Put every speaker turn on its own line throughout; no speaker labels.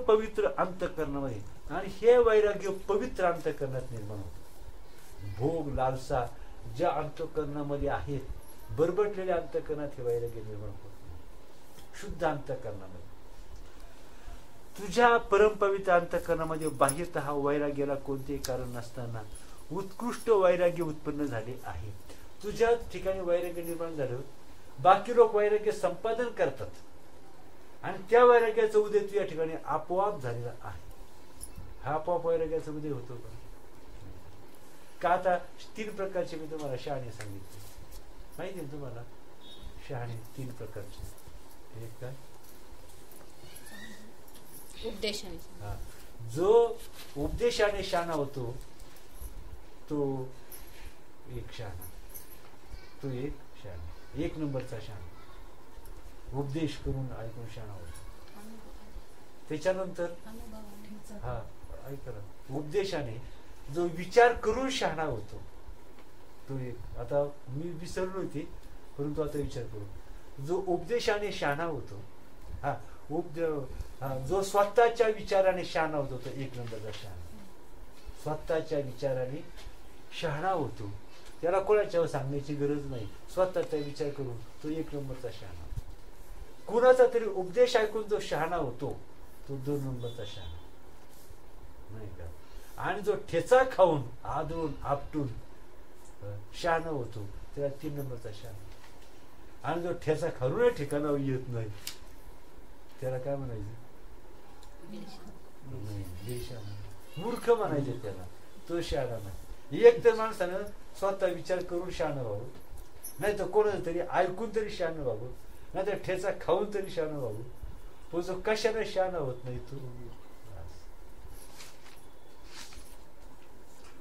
पवित्र अंतःकरणामध्ये, आणि हे वैराग्य पवित्र अंतःकरणात निर्माण होतं. भोग लालसा ज्या अंतःकरणामध्ये आहेत, बरबटलेल्या अंतःकरणात हे वैराग्य निर्माण होत नाही. शुद्ध अंतःकरणामध्ये, तुझ्या परमपवित्र अंतःकरणामध्ये बाह्यतः वैराग्याला कोणतेही कारण नसताना उत्कृष्ट वैराग्य उत्पन्न झाले आहे. तुझ्या ठिकाणी वैराग्य निर्माण झालं, बाकी लोक वैराग्य संपादन करतात, आणि त्या वैराग्याचा उदय तुझ्या ठिकाणी आपोआप झालेला आहे. हा आपोआप वैराग्याचा उदय होतो का? आता 3 प्रकारचे मी तुम्हाला शहाणे सांगितले, माहिती आहे तुम्हाला? शहाणे 3 प्रकारचे. एक काय?
उपदेशाने.
हा, जो उपदेशाने शहाणा होतो तो एक शहाणा, तो एक शहाणा, 1 नंबरचा शहाणा. उपदेश करून ऐकून शहाणा होतो. त्याच्यानंतर हा ऐका, उपदेशाने जो विचार करून शहाणा होतो तो एक. आता मी विसरलो होते, परंतु आता विचार करू. जो उपदेशाने शहाणा होतो, हा जो स्वतःच्या विचाराने शहाणा होतो तो 1 नंबरचा शहाणा. स्वतःच्या विचाराने शहाणा होतो, त्याला कोणाच्या सांगण्याची गरज नाही, स्वतःचा विचार करून तो 1 नंबरचा शहाणा. कुणाचा तरी उपदेश ऐकून जो शहाणा होतो तो 2 नंबरचा शहाणा, नाही का? आणि जो ठेचा खाऊन आदळून आपटून शहाणा होतो त्याला 3 नंबरचा शहाणा. आणि जो ठेचा खाऊन ठिकाणावर येत नाही त्याला काय म्हणायचं? मूर्ख म्हणायचे त्याला, तो शहाणा नाही. एक तर माणसानं स्वतः विचार करून शहाणा व्हावं, नाही तर कोणाचं तरी ऐकून तरी शहाणा व्हावं, नाही तर ठेचा खाऊन तरी शहाणा व्हावं. पण जो कशाने शहाणा होत नाही तो,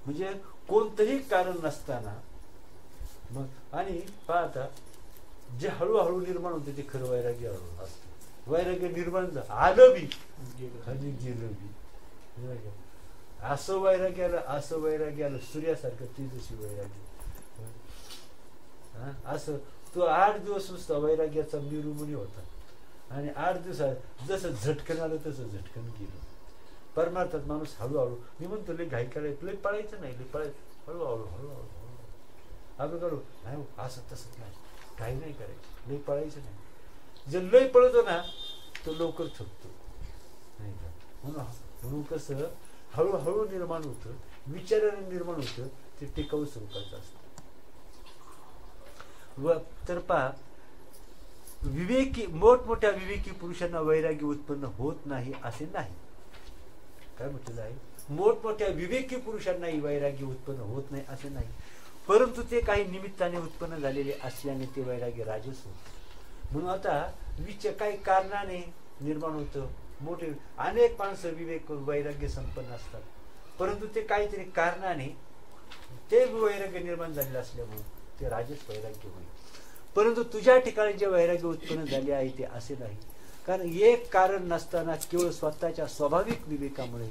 म्हणजे कोणतंही कारण नसताना मग. आणि पाहता जे हळूहळू निर्माण होते ते खरं वैराग्य असतं. वैराग्य निर्माण आलं बी खाली गेलं बी, असं वैराग्याला असं वैराग्याला सूर्यासारखं तेजस्वी वैराग्य. असं तो 8 दिवस नुसता वैराग्याचा मिरुमुनी होता, आणि 8 दिवसात जसं झटकन आलं तसं झटकन गेलं. परमार्थात माणूस हळूहळू, मी म्हणतो लय घाई करायचं, लय पळायचं नाही, लय पळायचं हळूहळू हळूहळू आपण करू. नाही असं तसंच नाही, काही नाही करायचं, लय पळायचं नाही. जे लय पळतो ना तो लवकर थकतो, नाही का? म्हणून कसं हळूहळू निर्माण होतं, विचाराने निर्माण होतं, ते टिकाऊ स्वरूपाचं असतं. व तर पहा, विवेकी मोठमोठ्या विवेकी पुरुषांना वैराग्य उत्पन्न होत नाही असे नाही. काय म्हटलेलं आहे? मोठमोठ्या विवेकी पुरुषांनाही वैराग्य उत्पन्न होत नाही असे नाही, परंतु ते काही निमित्ताने उत्पन्न झालेले असल्याने ते वैराग्य राजस होत. म्हणून आता काही कारणाने निर्माण होतं. मोठे अनेक माणसं विवेक वैराग्य संपन्न असतात, परंतु ते काहीतरी कारणाने ते वैराग्य निर्माण झालेलं असल्यामुळे ते राजस वैराग्य होईल. परंतु तुझ्या ठिकाणी जे वैराग्य उत्पन्न झाले आहे ते असे नाही, कारण एक कारण नसताना केवळ स्वतःच्या स्वाभाविक विवेकामुळे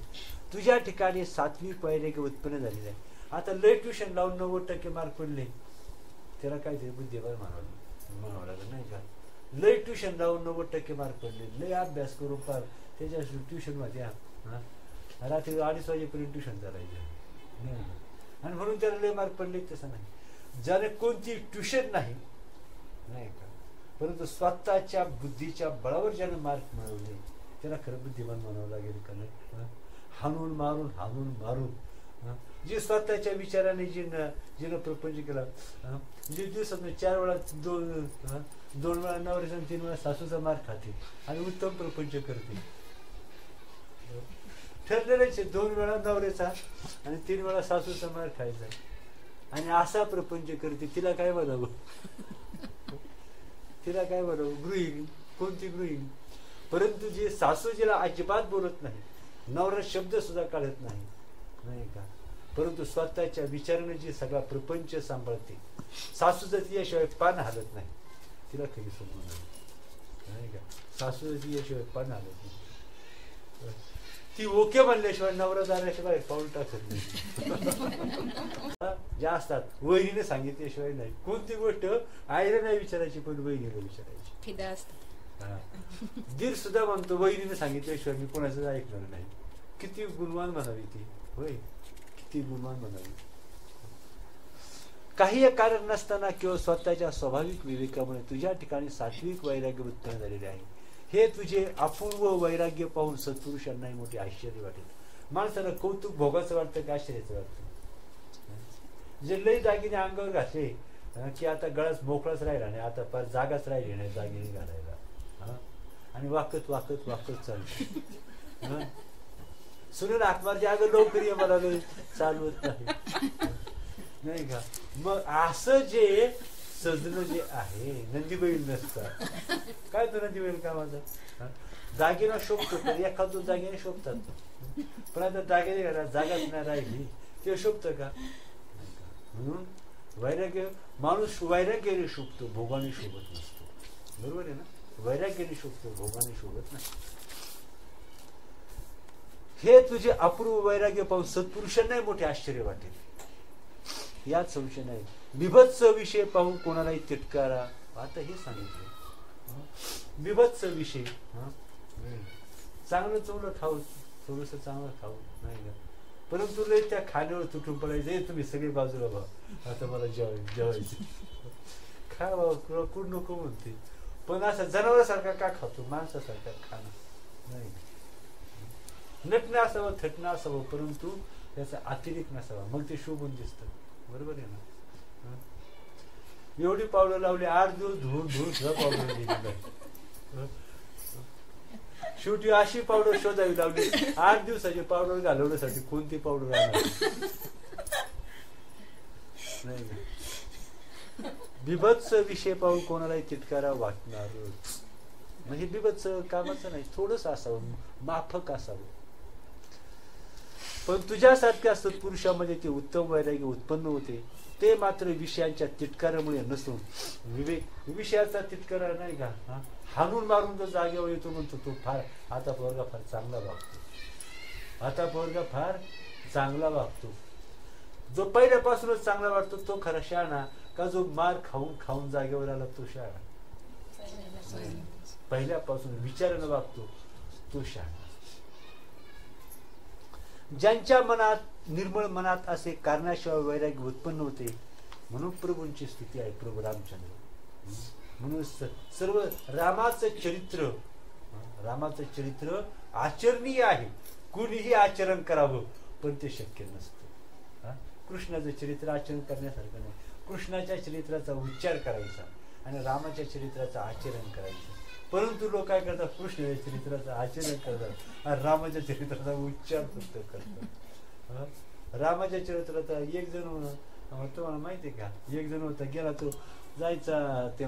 तुझ्या ठिकाणी सात्विक वैराग्य उत्पन्न झालेले आहे. आता लय ट्युशन लावून 90% मार्क पडले, त्याला काहीतरी बुद्धिबळ म्हणावं लागलं, नाही का? लय ट्युशन लावून 90% मार्क पडले, लय अभ्यास करून पार त्याच्या ट्युशन मध्ये रात्री 2:30 वाजेपर्यंत ट्युशन चालायचं, आणि म्हणून त्याला लय मार्क पडले. तसं नाही. ज्याने कोणती ट्युशन नाही, नाही का, परंतु स्वतःच्या बुद्धीच्या बळावर ज्याने मार्क मिळवले त्याला खरं बुद्धिमान म्हणावं लागेल का नाही? हाणून मारून जे स्वतःच्या विचाराने जिनं प्रपंच केला, जे दिवसात 4 वेळा 2 वेळा नवऱ्याचा 3 वेळा सासूचा मार खाते आणि उत्तम प्रपंच करते. ठरलेलेच 2 वेळा नवऱ्याचा आणि 3 वेळा सासूचा मार खायचा, आणि असा प्रपंच करते. तिला काय म्हणावं? तिला काय म्हणावं? गृहिणी. कोणती गृहिणी? परंतु जे सासू जिला अजिबात बोलत नाही, नवरा शब्द सुद्धा काढत नाही, नाही का, परंतु स्वतःच्या विचाराने जी सगळा प्रपंच सांभाळते, सासूचं तिच्याशिवाय पान हालत नाही, तिला खरी समजून नाही का? सासूचं तिच्याशिवाय पान हालत नाही, ती ओके म्हणल्याशिवाय नवरा जाण्याशिवाय पाऊल टाकत नाही. ज्या असतात वहिनीने सांगितल्याशिवाय नाही. कोणती गोष्ट आईला नाही विचारायची, पण वहिनीला विचारायची.
फिदा असतात.
दीर सुद्धा म्हणतो वहिनीने सांगितल्याशिवाय मी कोणाचं ऐकणार नाही. किती गुणवान म्हणावी ती, होय किती गुणवान म्हणावी. काही कारण नसताना किंवा स्वतःच्या स्वाभाविक विवेकामुळे तुझ्या ठिकाणी सात्विक वैराग्य उत्पन्न झालेले आहे. हे तुझे अपूर्व वैराग्य पाहून सत्पुरुषांनाही मोठे आश्चर्य वाटेल. माणसाला कौतुक भोगाचं वाटतं का आश्चर्याचं वाटतं. जे लई दागिने अंगावर घातले की आता गळाच मोकळाच राहिला नाही, आता फार जागाच राहिली नाही दागिने घालायला. आणि वाकत वाकत वाकत चालतो. सुनील आत्माची अगं लवकर ये मला चालवत नाही का. मग असं जे सजणं जे आहे नंदीबैल नसतात. काय तो नंदीबैल का माझा दागिना शोभतो तर एखाद दोन दागिने शोभतात, पण आता दागिने घाला जागाच नाही राहिली ते शोभतं का. म्हणून वैराग्य माणूस वैराग्याने शोभतो, भोगाने शोभत नसतो. बरोबर आहे ना. वैराग्याने शोभतो, भोगाने शोभत नाही. हे तुझे अपूर्व वैराग्य पाहून सत्पुरुषांनाही मोठे आश्चर्य वाटेल, यात संशय नाही. बिभत्स विषय पाहून कोणालाही तिटकारा. आता हे सांगितलं बिभत्स विषय. चांगलं चवलं खाऊ, थोडस चांगलं खाऊ नाही का, परंतु लय त्या खाण्यावर तुटून पडायचं. तुम्ही सगळे बाजूला व्हा, आता मला जेवायचं खा बाबा, कुठ नको म्हणते. पण असं जनावरासारखा का खातो, माणसासारखा खाणं नाही. नटणं असावं, थटणं असावं, परंतु त्याचा अतिरेक नसावा, मग ते शोभून दिसतं. बरोबर आहे ना. एवढी पावडर लावली, 8 दिवस धुवून सुद्धा पावडर गेली नाही. शेवटी अशी पावडर शोधावी लावली. 8 दिवसाची पावडर घालवण्यासाठी कोणती पावडर आणणार नाही. बिभत्स विषय पाहून कोणालाही तिटकारा वाटणार. म्हणजे बिभत्स कामाचं नाही, थोडस असावं, माफक असावं. पण तुझ्यासारख्या सत्पुरुषामध्ये ते उत्तम वैराग्य उत्पन्न होते. ते मात्र विषयांच्या तिटकारामुळे नसून विषयाचा तिटकारा नाही का, हाणून मारून जो जागेवर येतो म्हणतो तो फार आता पोरगा फार चांगला वागतो, आता पोरगा फार चांगला वागतो. जो पहिल्यापासूनच चांगला वाटतो तो खरा शहाणा का जो मार खाऊन खाऊन जागेवर आला तो शहाणा. पहिल्यापासून विचारानं वागतो तो शहाणा. ज्यांच्या मनात निर्मळ मनात असे कारणाशिवाय वैराग्य उत्पन्न होते, म्हणून प्रभूंची स्तुती आहे. प्रभू रामचंद्र म्हणून सर्व रामाचं चरित्र आचरणीय आहे. कुणीही आचरण करावं पण ते शक्य नसतं. कृष्णाचं चरित्र आचरण करण्यासारखं नाही. कृष्णाच्या चरित्राचा उच्चार करायचा आणि रामाच्या चरित्राचं आचरण करायचं. परंतु लोक काय करतात, कृष्णाच्या चरित्राचं आचरण करतात आणि रामाच्या चरित्राचा उच्चार फक्त करतात. रामाच्या चरित्राचा एक जण तुम्हाला माहिती आहे का, एक जण होता गेला, तो जायचा ते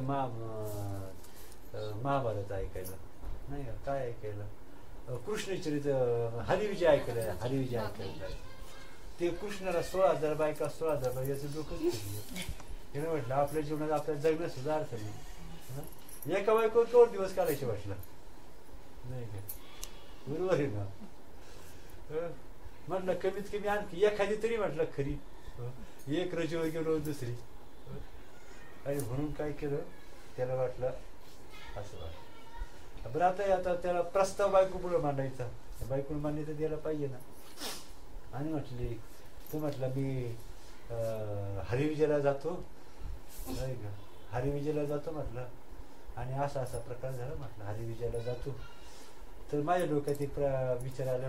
महाभारत ऐकायला नाही का, काय ऐकायला, कृष्ण चरित्र हरिविजय ऐकायला. हरिविजय ऐकायला ते कृष्णाला 16,000 बायका, 16,000 बायका याचं डोकंच फिरलं. म्हटलं आपल्या जीवनात आपल्या जगण्यात सुद्धा अर्थ नाही. एका बायकोवर केवढ दिवस काढायचे वाटलं नाही का. बरोबर आहे ना. म्हटलं कमीत कमी आणखी एखादी तरी म्हटलं खरी. एक रजेवर गेलो दुसरी. आणि म्हणून काय केलं, त्याला वाटलं असं वाटलं बरं आता त्याला प्रस्ताव बायको पुढे मांडायचा. बायकोने मान्यता द्यायला पाहिजे ना. आणि म्हटली तू म्हटलं मी हरिविजयला जातो नाही का, हरिविजयला जातो म्हटलं आणि असा असा प्रकार झाला म्हटलं. हरिविजयला जातो तर माझ्या डोक्यात एक विचार आला.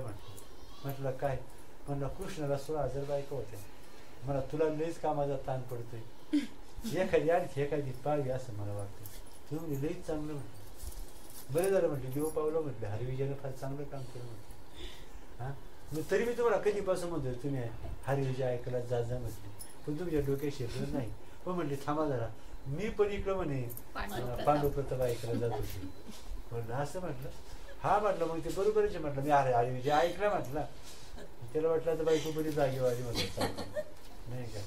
म्हटलं काय, म्हणलं कृष्णाला 16,000 बायका होत्या, मला तुला लईच कामाचा ताण पडतोय, एखादी आणखी एखादी पाहावी असं मला वाटतं. तुम्ही लईच चांगलं म्हटलं. बरं झालं म्हटलं देव पावलं म्हटलं, हरिविजयला फार चांगलं काम केलं म्हटलं. मग तरी मी तुम्हाला कधीपासून म्हणतोय तुम्ही हरिविजय ऐकायला जा म्हटली, पण तुमच्या डोक्यात शिरलं नाही. पण म्हटली थांबा जरा, मी पण इकडं म्हणे पांडव प्रताप ऐकायला जात होते. म्हटलं असं म्हटलं, हा म्हटलं मग ते बरोबरच आहे म्हटलं. मी हरिविजय ऐकला म्हटलं. त्याला वाटलं तर बायको बरी जागेवर आली म्हटलं नाही का.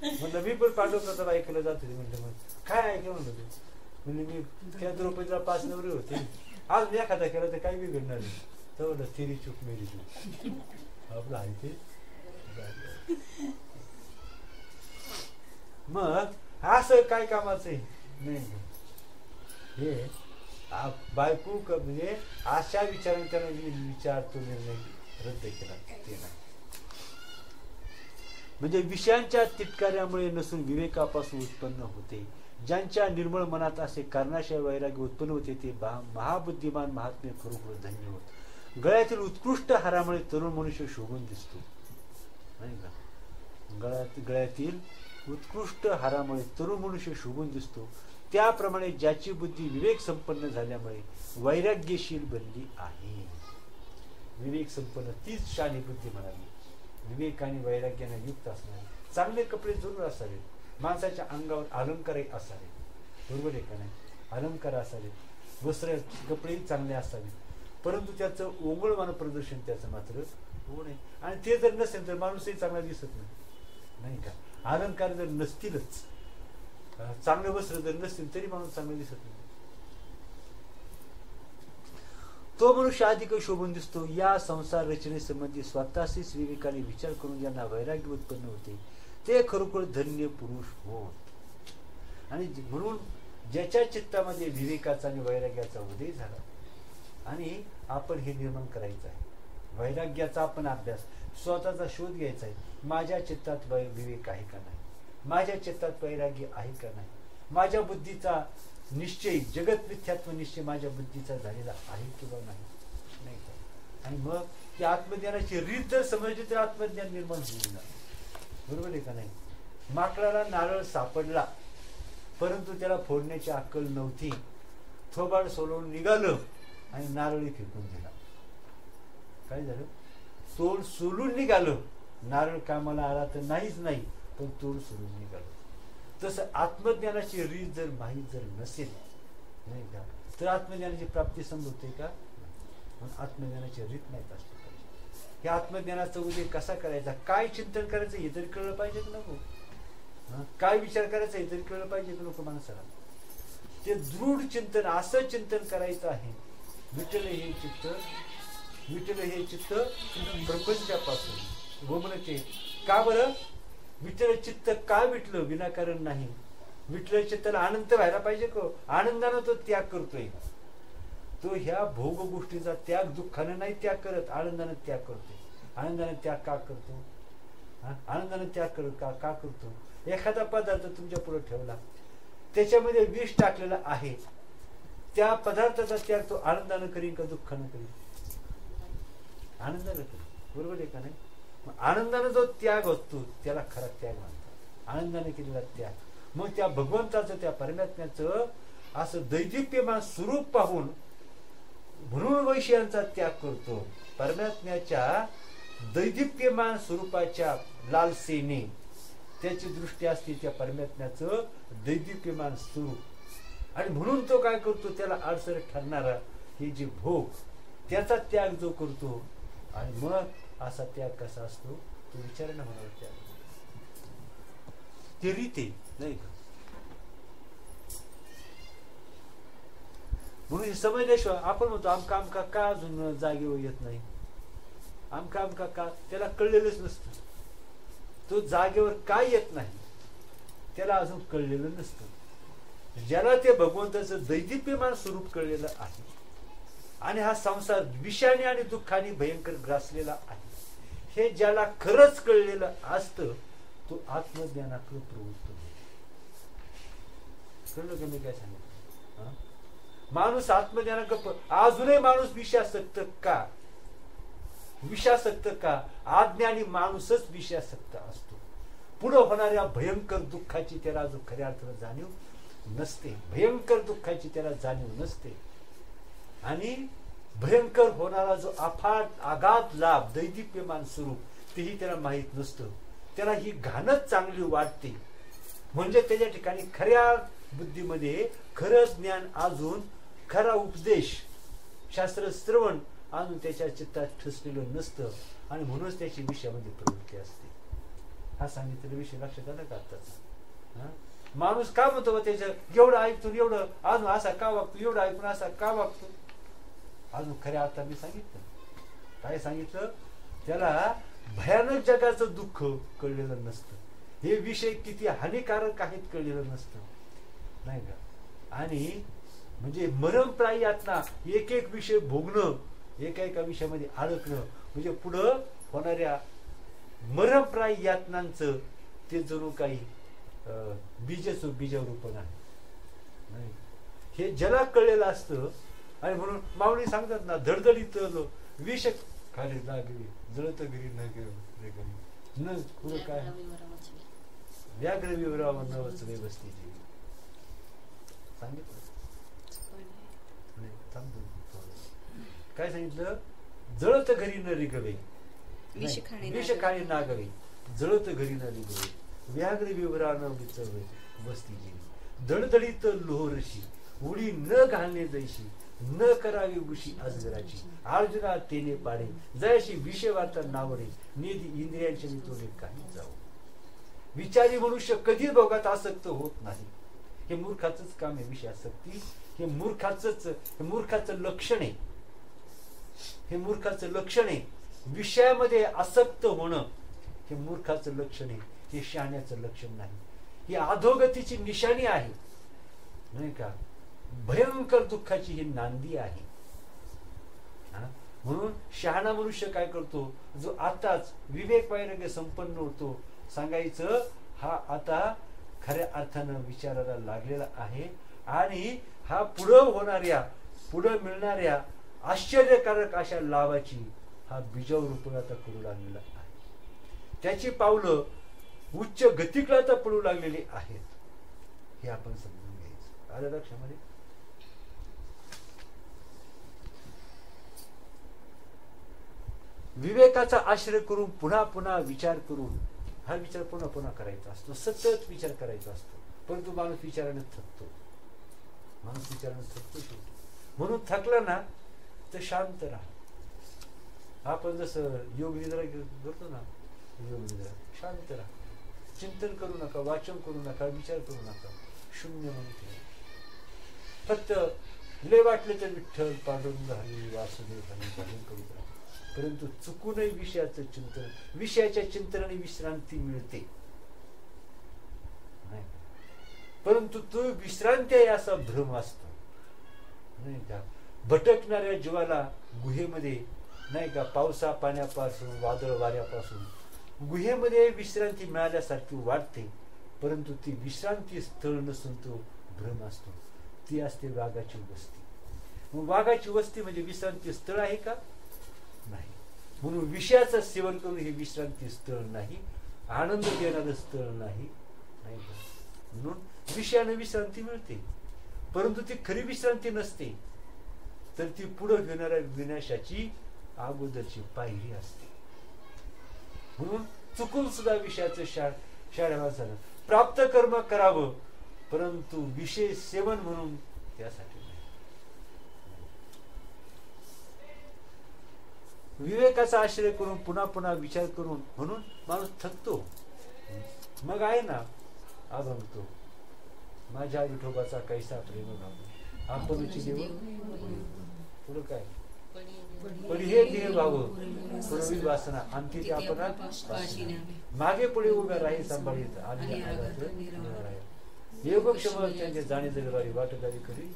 म्हटलं मी पण पांडव प्रताप ऐकायला जात होते. म्हटलं मग काय ऐकलं म्हणलं तू. म्हणजे मी त्या द्रौपदीला 5 नवरे होते, आज मी एखादा केला तर काही बिघडणार नाही. तर तेरी चूक मेरी चूक आपलं आहे ते. मग असं काय कामाचं आहे नाही. हे बायको म्हणजे अशा विचाराने त्याला विचार तो निर्णय रद्द केला ते नाही. म्हणजे विषयांच्या तिटकाऱ्यामुळे नसून विवेकापासून उत्पन्न होते. ज्यांच्या निर्मळ मनात असे कारणाशिवाय वैराग्य उत्पन्न होते ते महाबुद्धिमान महात्मे खरोखर धन्य होत. गळ्यातील उत्कृष्ट हारामुळे तरुण मनुष्य शोभून दिसतो नाही का. गळ्यातील उत्कृष्ट हारामुळे तरुण मनुष्य शोभून दिसतो. त्याप्रमाणे ज्याची बुद्धी विवेक संपन्न झाल्यामुळे वैराग्यशील बनली आहे. विवेक संपन्न तीच शाली बुद्धी म्हणाली. विवेक आणि वैराग्याने युक्त असणारे. चांगले कपडे जरूर असावेत. माणसाच्या अंगावर अलंकार असावेत. बरोबर आहे का नाही. अलंकार असावेत. वस्त्र कपडेही चांगले असावेत. परंतु त्याचं ओंगळवान प्रदर्शन त्याचं मात्र होऊ नये. आणि ते जर नसेल तर माणूसही चांगला दिसत नाही का. अलंकार जर नसतीलच, चांगले वस्त्र जर नसतील तरी माणूस चांगला दिसत नाही. तो मनुष्य अधिक शोभून दिसतो. या संसार रचनेसंबंधी स्वतःशीच विवेकाने विचार करून ज्यांना वैराग्य उत्पन्न होते ते खरोखर धन्य पुरुष होत. आणि म्हणून ज्याच्या चित्तामध्ये विवेकाचा आणि वैराग्याचा उदय झाला आणि आपण हे निर्माण करायचं आहे. वैराग्याचा आपण अभ्यास, स्वतःचा शोध घ्यायचा आहे. माझ्या चित्तात विवेक आहे का नाही, माझ्या चित्तात वैराग्य आहे का नाही, माझ्या बुद्धीचा निश्चय, जगत मिथ्यात्व निश्चय माझ्या बुद्धीचा झालेला आहे किंवा नाही का. आणि मग ती आत्मज्ञानाची रीत जर समजली तर आत्मज्ञान निर्माण होईल. बरोबर आहे का नाही. माकडाला नारळ सापडला परंतु त्याला फोडण्याची अक्कल नव्हती. थोबाड सोलवून निघालं आणि नारळी फेकून दिला. काय झालं. तोड सोलून निघालं. नारळ कामाला आला तर नाहीच नाही, पण तोड सोलून निघालं. तसं आत्मज्ञानाची रीत जर माहीत जर नसेल नाही का तर आत्मज्ञानाची प्राप्ती संभवते का. म्हणून आत्मज्ञानाची रीत माहीत असते. हे आत्मज्ञानाचा उदय कसा करायचा, काय चिंतन करायचं हे तरी कळलं पाहिजे की नको. काय विचार करायचा हे तरी कळलं पाहिजे की नको माणसाला. ते दृढ चिंतन, असं चिंतन करायचं आहे. विठ्ठल हे चित्त, विठ्ठल हे चित्त प्रपंचापासून गोमनचे. का बरं. विठ्ठल चित्त का विठलं विनाकारण नाही. विठ्ठल चित्ताला आनंद व्हायला पाहिजे का. आनंदानं तो त्याग करतोय. तो ह्या भोग गोष्टीचा त्याग दुःखानं नाही त्याग करत, आनंदानं त्याग करतो. आनंदानं त्याग का करतो. आनंदानं त्याग का करतो. एखादा पदार्थ तुमच्या पुढे ठेवला, त्याच्यामध्ये विष टाकलेलं आहे, त्या पदार्थाचा त्याग तो आनंदानं करीन का दुःखानं करीन. आनंदानं करीन. बरोबर आहे का नाही. आनंदानं जो त्याग असतो त्याला खरा त्याग म्हणतात. आनंदाने केलेला त्याग. मग त्या भगवंताचं, त्या परमात्म्याचं असं दैदिप्यमान स्वरूप पाहून म्हणून वैषयांचा त्याग करतो. परमात्म्याच्या दैदिप्यमान स्वरूपाच्या लालसेने त्याची दृष्टी असते त्या परमात्म्याचं दैदिप्यमान स्वरूप. आणि म्हणून तो काय करतो, त्याला अडसर ठरणारा हे जे भोग त्याचा त्याग जो करतो. आणि मग असा त्याग कसा असतो तो विचारायला होणार त्याग. ते रीते नाही का. म्हणून समजल्याशिवाय आपण म्हणतो आमका आमका का अजून जागेवर येत नाही, आमका आमका का, त्याला कळलेलंच नसतं. तो जागेवर काय येत नाही त्याला अजून कळलेलं नसतं. ज्याला ते भगवंताचं दैदिप्यमान स्वरूप कळलेलं आहे आणि हा संसार विषाने आणि दुःखाने भयंकर ग्रासलेला आहे, हे ज्याला खरंच कळलेलं असतं तो आत्मज्ञानाकडे प्रवृत्त होतो. कळलं का मी काय सांगितलं. माणूस आत्मज्ञानाकडे अजूनही माणूस विषयासक्त का, विषयासक्त का. अज्ञानी माणूसच विषयासक्त असतो. पुढे होणाऱ्या भयंकर दुःखाची त्याला जो खऱ्या अर्थाने जाणीव नसते. भयंकर दुःखाची त्याला जाणीव नसते. आणि भयंकर होणारा जो अफाट आघात लाभ दैदिप्यमान स्वरूप तेही त्याला माहीत नसतं. त्याला ही घाणच चांगली वाटते. म्हणजे त्याच्या ठिकाणी खऱ्या बुद्धीमध्ये खरं ज्ञान अजून, खरा उपदेश, शास्त्र श्रवण अजून त्याच्या चित्तात ठसलेलं नसतं. आणि म्हणूनच त्याची विषयामध्ये प्रवृत्ती असते. हा सांगितलेला विषय लक्षात आला का आताच. माणूस का म्हणतो त्याचं एवढं ऐकतो, एवढं अजून असा का वागतो, एवढं ऐकून असा का वागतो. अजून खऱ्या अर्थाने सांगितलं काय सांगितलं, त्याला भयानक जगाचं दुःख कळलेलं नसतं. हे विषय किती हानिकारक आहेत कळलेलं नसतं नाही का. आणि म्हणजे मरणप्रायी यातना, एक एक विषय भोगणं, एका एका विषयामध्ये अडकणं, म्हणजे पुढं होणाऱ्या मरणप्रायी यातनांचं ते जणू काही बीजरूपण आहे. हे ज्याला कळलेलं असतं. आणि म्हणून माऊली सांगतात ना, धडधडीत विष खाली लागली जळत घरी न पुढं काय व्याघ्र विवराव न वचले बसती जीवी. सांगितलं काय सांगितलं? जळत घरी न रिगवे, विष खाणे नागवे, जळत घरी न रिगवे, व्याघ्र विवरा न विचवे बसती जीवी. धडधडीत लोहरशी, उडी न घालणे जैशी, न करावी उशी अजगराची, अर्जुना तेने पाडे, जयाशी विषय वार्ता नावडे, निधी इंद्रियांच्या तोडे काही जाऊ. विचारी मनुष्य कधी भोगात आसक्त होत नाही. हे मूर्खाचंच काम आहे विषय आसक्ती. हे मूर्खाचं लक्षण आहे. हे मूर्खाचं लक्षण आहे. विषयामध्ये आसक्त होणं हे मूर्खाचं लक्षण आहे. हे शहाण्याचं लक्षण नाही. ही अधोगतीची निशाणी आहे, नाही का? भयंकर दुःखाची ही नांदी आहे. म्हणून शहाणा मनुष्य काय करतो? जो आताच विवेक वैराग्य संपन्न होतो, सांगायचं हा आता खऱ्या अर्थानं विचारायला लागलेला आहे आणि हा पुढं मिळणाऱ्या आश्चर्यकारक अशा लाभाची हा बीजारूप आता करू लागलेला आहे. त्याची पावलं उच्च गतिकडे आता पडू लागलेली आहेत. हे आपण समजून घ्यायचं. आलं लक्षामध्ये? विवेकाचा आश्रय करून पुन्हा पुन्हा विचार करून, हा विचार पुन्हा पुन्हा करायचा असतो, सतत विचार करायचा असतो. परंतु माणूस विचाराने थकतो. शेवटी. म्हणून थकला ना तर शांत राहा. आपण जसं योग निद्रा करतो ना, योग निद्रा, शांत राहा. चिंतन करू नका, वाचन करू नका, विचार करू नका, शून्य म्हणून ठेवा. फक्त लय वाटले तर विठ्ठल पांडुरंग हरी वासुदेव हरी भजन करीत राहा. परंतु चुकूनही विषयाचं चिंतन, विषयाच्या चिंतनाने विश्रांती मिळते, परंतु तो विश्रांती आहे असा भ्रम असतो, नाही का? भटकणाऱ्या जीवाला गुहेमध्ये, नाही का, पावसा पाण्यापासून, वादळ वाऱ्यापासून गुहेमध्ये विश्रांती मिळाल्यासारखी वाटते, परंतु ती विश्रांती स्थळ नसून तो भ्रम असतो. ती असते वाघाची वस्ती. मग वाघाची वस्ती म्हणजे विश्रांती स्थळ आहे का? नाही. म्हणून विषयाचं सेवन करून हे विश्रांती स्थळ नाही, आनंद देणारं स्थळ नाही, नाही का? म्हणून विषयाने विश्रांती मिळते, परंतु ती खरी विश्रांती नसते, तर ती पुढे घेणाऱ्या विनाशाची अगोदरची पायरी असते. म्हणून चुकून सुद्धा विषयाचं शाळेला झालं प्राप्त कर्म करावं, परंतु विषय सेवन म्हणून त्यासाठी नाही. विवेकाचा आश्रय करून पुन्हा पुन्हा विचार करून म्हणून माणूस थकतो. मग आहे ना अभंगतो, माझ्या विठोबाचा कैसा प्रेम भाव, आपणची देव पुढं काय पण हे देह भाव पूर्वी वासना अंती ते आपण मागे पुढे उभ्या राही सांभाळीत आणि योगक्षम त्यांचे जाणे जगवारी वाटगावी करी.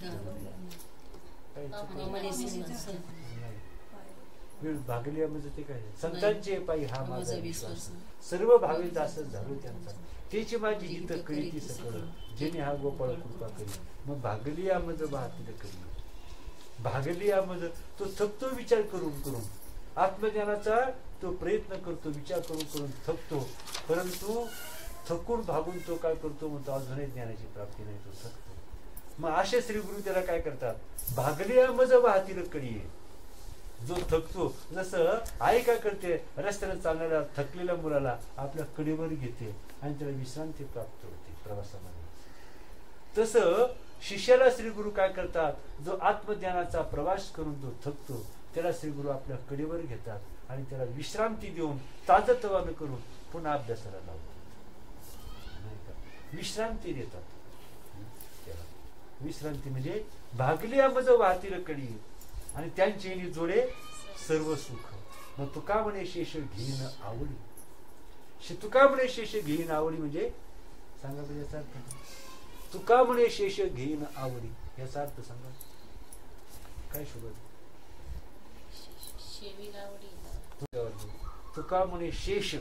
भागलिया म्हणजे ते काय, संतांचे पायी हा माझा विश्वास, सर्व भावे दास झालो त्यांचा, तेची माझी हित करी ती सकळ, जेणे हा गोपाळ कृपा करी. मग भागलिया म्हणजे वाहतील करी, भागलिया म्हणजे तो थकतो विचार करून करून, आत्मज्ञानाचा तो प्रयत्न करतो, विचार करून करून थकतो, परंतु थकून भागून तो काय करतो म्हणतो अजूनही ज्ञानाची प्राप्ती नाही, तो थकतो. मग असे श्री गुरु त्याला काय करतात, भागलिया म्हणजे वाहतील कडी. जो थकतो, जसं आई काय करते, रस्त्याने चालणाऱ्या थकलेल्या मुलाला आपल्या कडेवर घेते आणि त्याला विश्रांती प्राप्त होते प्रवासामध्ये, तसं शिष्याला श्री गुरु काय करतात, जो आत्मज्ञानाचा प्रवास करून जो थकतो त्याला श्री गुरु आपल्या कडेवर घेतात आणि त्याला विश्रांती देऊन ताजतवानं करून पुन्हा अभ्यासाला लावतात, विश्रांती देतात. विश्रांती म्हणजे भागलिया मज वाहतील कडी आणि त्यांचे जोडे सर्व सुख. मग तुका म्हणे शेष घेईन आवडी, तुका म्हणे शेष घेईन आवडी म्हणजे सांगा म्हणजे तुका म्हणे शेष घेईन आवडी, याचा अर्थ सांगा काय शोधत. तुका म्हणे शेष,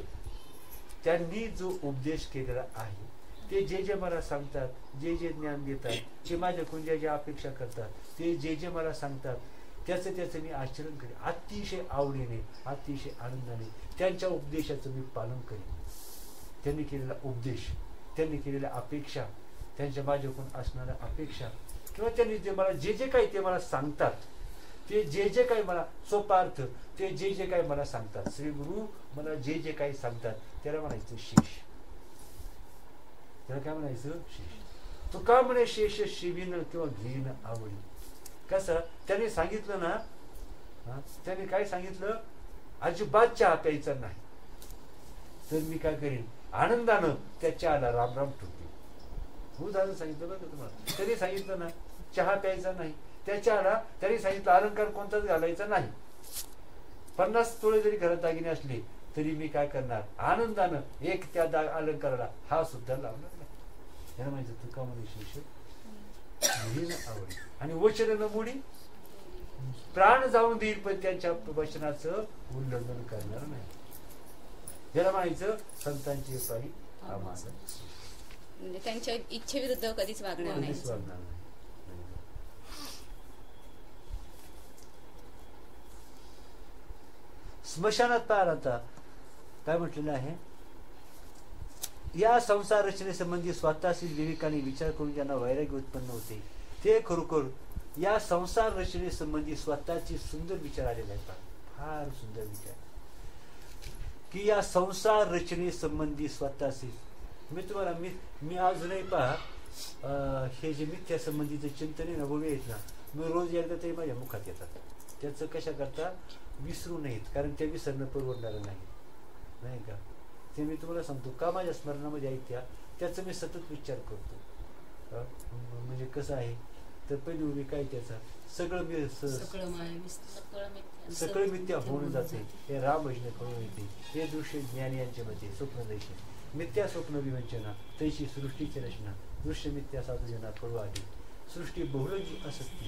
त्यांनी जो उपदेश केलेला आहे, ते जे जे मला सांगतात, जे जे ज्ञान देतात, ते माझ्याकडून ज्या ज्या अपेक्षा करतात, ते जे जे मला सांगतात त्याचं मी आचरण करेन. अतिशय आवडीने, अतिशय आनंदाने त्यांच्या उपदेशाचं मी पालन करेन. त्यांनी केलेला उपदेश, त्यांनी केलेल्या अपेक्षा, त्यांच्या माझ्याकडून असणाऱ्या अपेक्षा, किंवा त्यांनी जे मला जे जे काही ते मला सांगतात, ते जे जे काही मला सोपा अर्थ, ते जे जे काही मला सांगतात, श्री गुरु मला जे जे काही सांगतात त्याला म्हणायचं शेष. त्याला काय म्हणायचं? शेष. तुका म्हणे शेष शिवीन किंवा घेईन आवडी. कसं त्यांनी सांगितलं ना, त्यांनी काय सांगितलं, अजिबात चहा प्यायचा नाही, तर मी काय करेन, आनंदानं त्या चहाला राम राम ठेवते. उदाहरण सांगितलं बरं तुम्हाला. त्यांनी सांगितलं ना चहा प्यायचा नाही, त्या चहाला त्यांनी सांगितलं अलंकार कोणताच घालायचा नाही. 50 तोळे जरी घरात दागिने असले तरी मी काय करणार, आनंदानं एक त्या अलंकाराला हा सुद्धा लावणार नाही. याला माहिती तुका म्हणे शेष आवडी, आणि वचन न मोडी, प्राण जाऊन देईल पण त्यांच्या वचनाचं उल्लंघन करणार नाही. याला म्हणायचं संतांची पायी आम्हाला,
म्हणजे त्यांच्या इच्छेविरुद्ध कधीच वागणार नाही.
स्मशानात पाहाल आता काय म्हटलेलं आहे, या संसार रचनेसंबंधी स्वतःशी विवेकाने विचार करून ज्यांना वैराग्य उत्पन्न होते, ते खरोखर या संसार रचनेसंबंधी स्वतःची सुंदर विचार आलेले आहेत. फार सुंदर विचार की या संसार रचनेसंबंधी स्वतःशी. मी तुम्हाला मी अजूनही पहा, हे जे मिथ्या संबंधीचे चिंतन आहे ना, गोवे आहेत ना, मी रोज एकदा तरी माझ्या मुखात येतात. त्याचं कशा करता विसरू नयेत, कारण ते विसरणं परवडणारं नाही का. ते मी तुम्हाला सांगतो का माझ्या स्मरणामध्ये आहेत त्याचा मी सतत विचार करतो. म्हणजे कसं आहे तर पहिली उभी काय त्याचा सगळं मिथ्या होऊन जाते. हे राम भजन कळून येते, हे दृश्य ज्ञान यांच्या मध्ये स्वप्नदर्शन, मिथ्या स्वप्न विवंचना तैशी सृष्टीची रचना, दृश्य मिथ्या साधूजना कळू आली. सृष्टी बहुरंगी असत्य,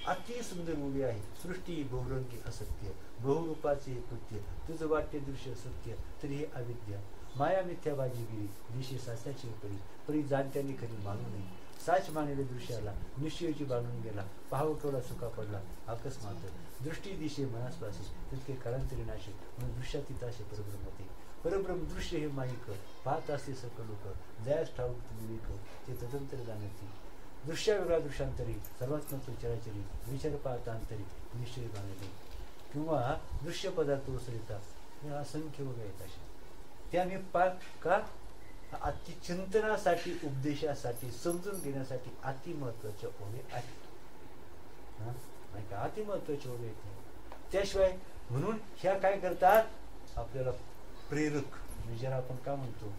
अति सुंदर उभी आहे. सृष्टी बहुरंगी असत्य, बहुरूपाचे कृत्य, तुझं वाटते दृश्य सत्य, तरी हे अविद्या. माया मिथ्या बाजीगिरी, दिशे साच्याची परी, परी जाणत्यांनी खरी मानू नये. साच मानेले दृश्याला निश्चयाची बांधून गेला, पाहाव केवढा सुका पडला अकस्मात. दृष्टी दिशे मनास्वासी, तितके कालांतरी नाशिक, म्हणून दृश्यातीत असे परब्रह्मते. परब्रह्म दृश्य हे माईक, पाहत असते सकल लोक, जयास ठाऊक विवेक, ते तदंतर जाणती. दृश्या वेगळा दृश्यांतरी, सर्वात महत्व चराचरी, विचार पाहता अंतरी, निश्चय बांधले. किंवा दृश्य पदार्थ उसळता असंख्य वगैरे आहेत अशा. त्या मी पार का अति चिंतनासाठी, उपदेशासाठी, समजून घेण्यासाठी अति महत्वाच्या ओवे आहेत. अति महत्वाचे ओवे आहेत. त्याशिवाय म्हणून ह्या काय करतात आपल्याला प्रेरक, म्हणजे ज्याला आपण काय म्हणतो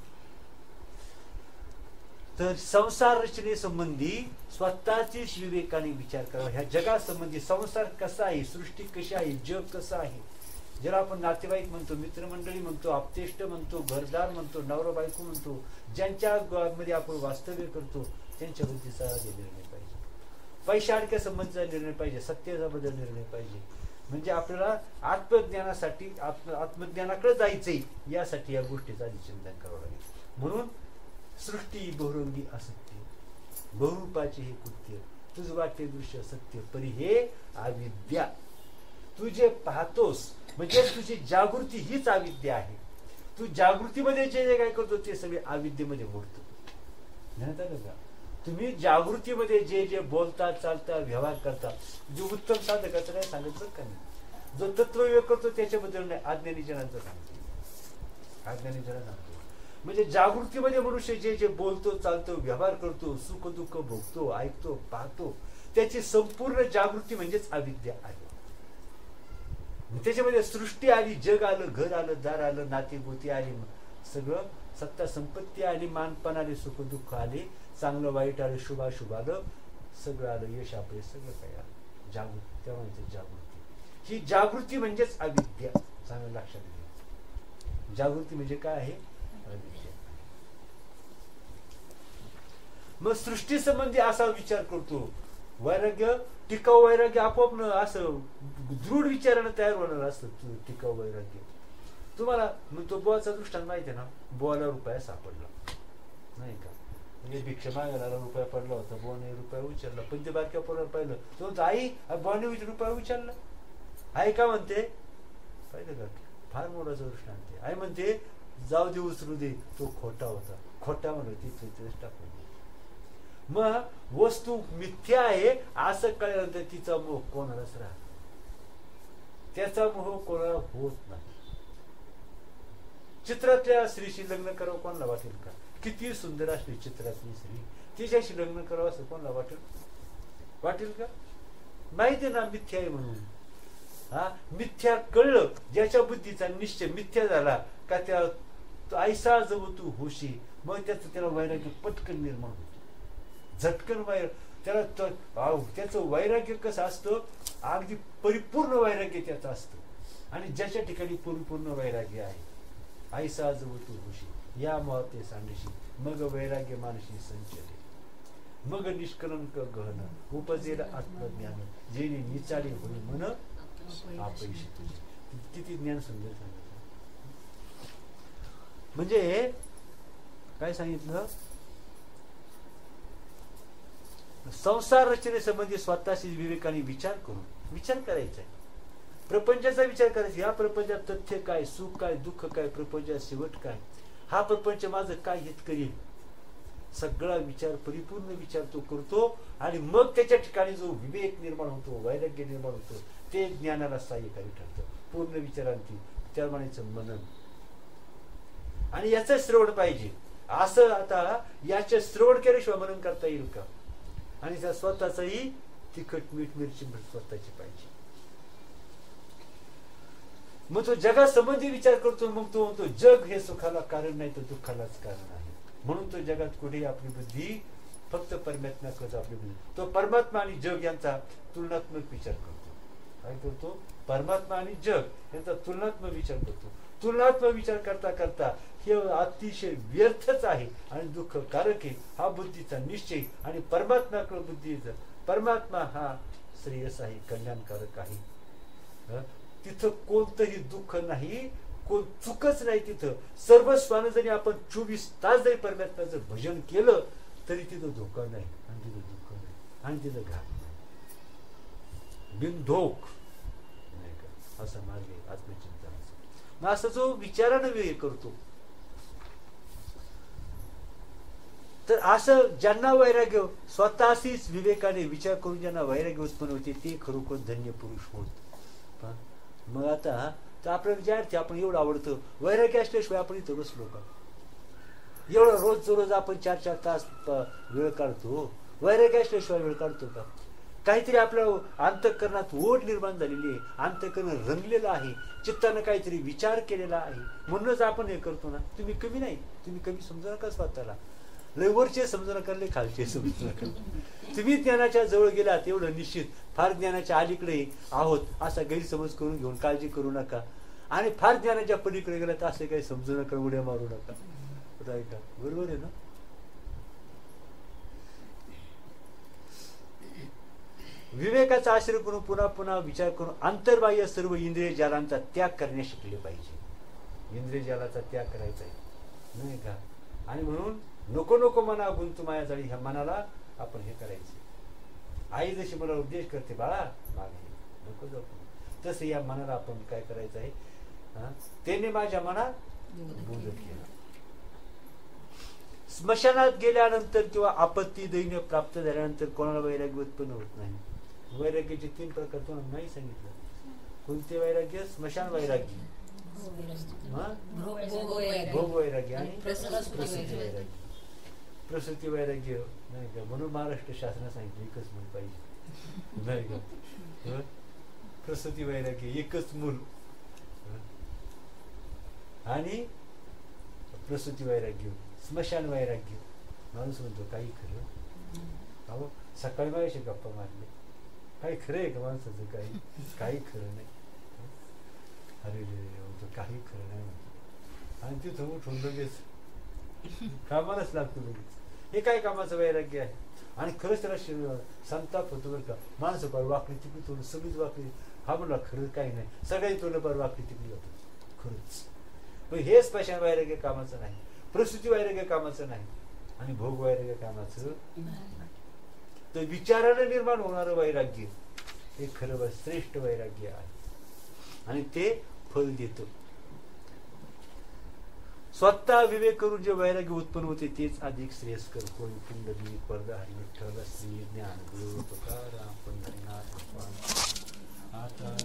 तर संसार रचनेसंबंधी स्वतःचीच विवेकाने विचार करावा. ह्या जगासंबंधी संसार कसा आहे, सृष्टी कशी आहे, जग कसं आहे, ज्याला आपण नातेवाईक म्हणतो, मित्रमंडळी म्हणतो, आपतेष्ट म्हणतो, घरदार म्हणतो, नवरा बायको म्हणतो, ज्यांच्या मध्ये आपण वास्तव्य करतो त्यांच्या बुद्धीचा निर्णय पाहिजे, पैशाडक्या संबंधीचा निर्णय पाहिजे, सत्याबद्दल निर्णय पाहिजे. म्हणजे आपल्याला आत्मज्ञानासाठी आत्मज्ञानाकडे जायचंय, यासाठी या गोष्टीचा चिंतन करावं लागेल. म्हणून सृष्टी बहुरंगी असत्य, बहुरूपाचे हे कृत्य, तुझ वाटते दृश्य सत्य, परी हे अविद्या. तू जे पाहतोस म्हणजे तुझी जागृती हीच अविद्या आहे. तू जागृतीमध्ये जे जे काय करतो ते सगळे अविद्येमध्ये मोडतो. ध्यानात आलं का? तुम्ही जागृतीमध्ये जे जे बोलता, चालता, व्यवहार करता, जो उत्तम साधकाचं नाही सांगितलं का नाही, जो तत्वविवेक करतो त्याच्याबद्दल नाही, अज्ञानी जनांचं सांगतो. अज्ञानी जन सांगतो म्हणजे जागृतीमध्ये मनुष्य जे जे बोलतो, चालतो, व्यवहार करतो, सुख दुःख भोगतो, ऐकतो, पाहतो, त्याची संपूर्ण जागृती म्हणजेच अविद्या आहे. त्याच्यामध्ये सृष्टी आली, जग आलं, घर आलं, दार आलं, नातेगोती आली, सगळं सत्ता संपत्ती आली, मानपण आले, सुख दुःख आले, चांगलं वाईट आलं, शुभाशुभ आलं, सगळं आलं, यश आपले सगळं काही आलं. जागृती तेव्हा म्हणते जागृती. ही जागृती म्हणजेच अविद्या. चांगलं लक्षात घ्या, जागृती म्हणजे काय आहे, अविद्या. मग सृष्टी संबंधी असा विचार करतो. वैराग्य, टिकाऊ वैराग्य आपोआप असं दृढ विचारानं तयार होणार असतं टिकाऊ वैराग्य. तुम्हाला तो बुवाचा दृष्टांत माहिती आहे ना, बुवाला रुपया सापडला नाही का, म्हणजे भिक्षा मागायला रुपया पडला होता, बुवाने रुपया उचलला. पण ते बारक्या पोराला पाहिलं, तो आई बुवाने रुपया उचलला. आई का म्हणते, पाहिलं का, फार मोठाचा दृष्टांत आहे. आई म्हणते जाऊ दे, उचलू दे, तो खोटा होता, खोटा म्हणत तिथेच टाकून. मग वस्तू मिथ्या आहे असं कळल्यानंतर तिचा मोह कोणालाच राहत, त्याचा मोह कोणाला होत नाही. चित्रातल्या स्त्रीशी लग्न करावं कोणाला वाटेल का? किती सुंदर असली चित्रातली स्त्री, तिच्याशी लग्न करावं असं कोणाला वाटेल का? माहिती ना मिथ्या आहे म्हणून. हा मिथ्या कळलं, ज्याच्या बुद्धीचा निश्चय मिथ्या झाला का त्या ऐसा जवळ तू होशी, मग त्याला वैराग्य पटकन निर्माण होतं, झटकन त्याचं वैराग्य कसं असतं, अगदी परिपूर्ण वैराग्य त्याचं असतं. आणि ज्याच्या ठिकाणी परिपूर्ण वैराग्य आहे, ऐसा जवळ तू होशी या महते सांडशी, मग वैराग्य मानशी संचले, मग निष्कलंक गहन उपजेल आत्मज्ञान, जेणे निचाळी होई मन अपयशी तुझे. किती ज्ञान सुंदर सांगितलं. म्हणजे काय सांगितलं, संसार रचनेसंबंधी स्वतःशी विवेकाने विचार करायचा आहे. प्रपंचाचा विचार करायचा. या प्रपंचात तथ्य काय, सुख काय, दुःख काय, प्रपंचात शेवट काय, हा प्रपंच माझं काय हित करील, सगळा विचार, परिपूर्ण विचार तो करतो. आणि मग त्याच्या ठिकाणी जो विवेक निर्माण होतो, वैराग्य निर्माण होतो, ते ज्ञानाला सहाय्यकारी ठरतं. पूर्ण विचारांती त्या म्हणायचं मनन. आणि याचं श्रवण पाहिजे. असं आता याचे श्रवण केल्याशिवाय मनन करता येईल का? आणि त्या स्वतःचही तिखट मीठ मिरची स्वतःची पाहिजे. मग तो जगासंबंधी विचार करतो. मग तो म्हणतो जग हे सुखाला कारण नाही तर दुःखालाच कारण आहे. म्हणून तो जगात कुठेही आपली बुद्धी फक्त परमात्म्याकडे आपली बुद्धी, तो परमात्मा आणि जग यांचा तुलनात्मक विचार करतो. काय करतो? परमात्मा आणि जग यांचा तुलनात्मक विचार करतो. तुलनात्मक विचार करता करता हे अतिशय व्यर्थच आहे आणि दुःख कारक आहे हा बुद्धीचा निश्चय. आणि परमात्म्याकडे बुद्धीचा, परमात्मा हा श्रेयस आहे, कल्याणकारक आहे. तिथं कोणतंही दुःख नाही, कोण चुकच नाही. तिथं सर्वस्वानं जरी आपण 24 तास जरी परमात्म्याचं भजन केलं तरी तिथं धोका नाही आणि तिथं दुःख नाही आणि तिथं घात नाही, बिनधोक नाही का, असा मार्ग आहे आत्मचिंतनाचा. मग असं जो विचारानं वेळ करतो, तर असं ज्यांना वैराग्य, स्वतःशीच विवेकाने विचार करून ज्यांना वैराग्य उत्पन्न होते ते खरोखर धन्य पुरुष होत. मग आता तर आपल्याला विचारते, आपण एवढं आवडतं, वैराग्य असल्याशिवाय आपण इथं बसलो का? एवढं रोज आपण 4-4 तास वेळ काढतो, वैराग्य असल्याशिवाय वेळ काढतो का? काहीतरी आपल्या अंतःकरणात ओढ निर्माण झालेली आहे, अंतःकरण रंगलेलं आहे, चित्तानं काहीतरी विचार केलेला आहे, म्हणूनच आपण हे करतो ना. तुम्ही कमी नाही, तुम्ही कमी समजू नका स्वतःला. लय वरचे समजू नका, लय खालचे समजू नका. तुम्ही ज्ञानाच्या जवळ गेलात एवढं निश्चित, फार ज्ञानाच्या अलीकडे आहोत असा गैरसमज करून घेऊन काळजी करू नका. आणि फार ज्ञानाच्या पलीकडे गेलात असं काही समजू नका, उड्या मारू नका. का बरोबर आहे ना? विवेकाचा आश्रय करून पुन्हा पुन्हा विचार करून अंतर्बाह्य सर्व इंद्रिय जालांचा त्याग करण्यास शिकले पाहिजे. इंद्रिय जालाचा त्याग करायचा आहे नाही का? आणि म्हणून नको मना गुंतू माया जाळी, ह्या मनाला आपण हे करायचे. आई जशी मला उपदेश करते, बाळा मागे नको जाऊ, तसं या मनाला आपण काय करायचं आहे, त्याने माझ्या मनात बोलत केलं. स्मशानात गेल्यानंतर किंवा आपत्ती दैन्य प्राप्त झाल्यानंतर कोणाला वैराग्य उत्पन्न होत नाही. वैराग्याचे 3 प्रकार तुम्हाला नाही सांगितलं. कोणते वैराग्य? स्मशान वैराग्य, भोग वैराग्य आणि प्रसूती वैराग्य. प्रसूती वैराग्य नाही का, म्हणून महाराष्ट्र शासनाने सांगितलं एकच मूल पाहिजे नाही का. प्रसूती वैराग्य एकच मूल आणि प्रसूती वैराग्य, स्मशान वैराग्य. माणूस म्हणतो काही खरं, अहो सकाळी माझ्याशी गप्पा मारले, काही खरं आहे का माणसाचं? काही खरं नाही. अरे काही खरं नाही म्हणतो आणि तिथं उठून लगेच कामालाच लागतो लगेच. हे काय कामाचं वैराग्य आहे? आणि खरंच त्याला संताप होतो बरं का. माणसं पार वाकडी तिकडी तोंड सगळीच वाकडी. हा म्हणला खरं काही नाही, सगळ्याही तोंड पार वाकडी तिकडी होतं खरंच. पण हेच स्मशान वैराग्य कामाचं नाही, प्रसूती वैराग्य कामाचं नाही, आणि भोग वैराग्य कामाचं नाही. तर विचाराने निर्माण होणारं वैराग्य हे खरं श्रेष्ठ वैराग्य आहे, आणि ते फल देतं. स्वतः विवेक करून जे वैराग्य उत्पन्न होते तेच अधिक श्रेयस्कर. कोणी कुंडली परदा हरी विठ्ठल श्री ज्ञान गुरु तुकाराम पंढरीनाथ भगवान आता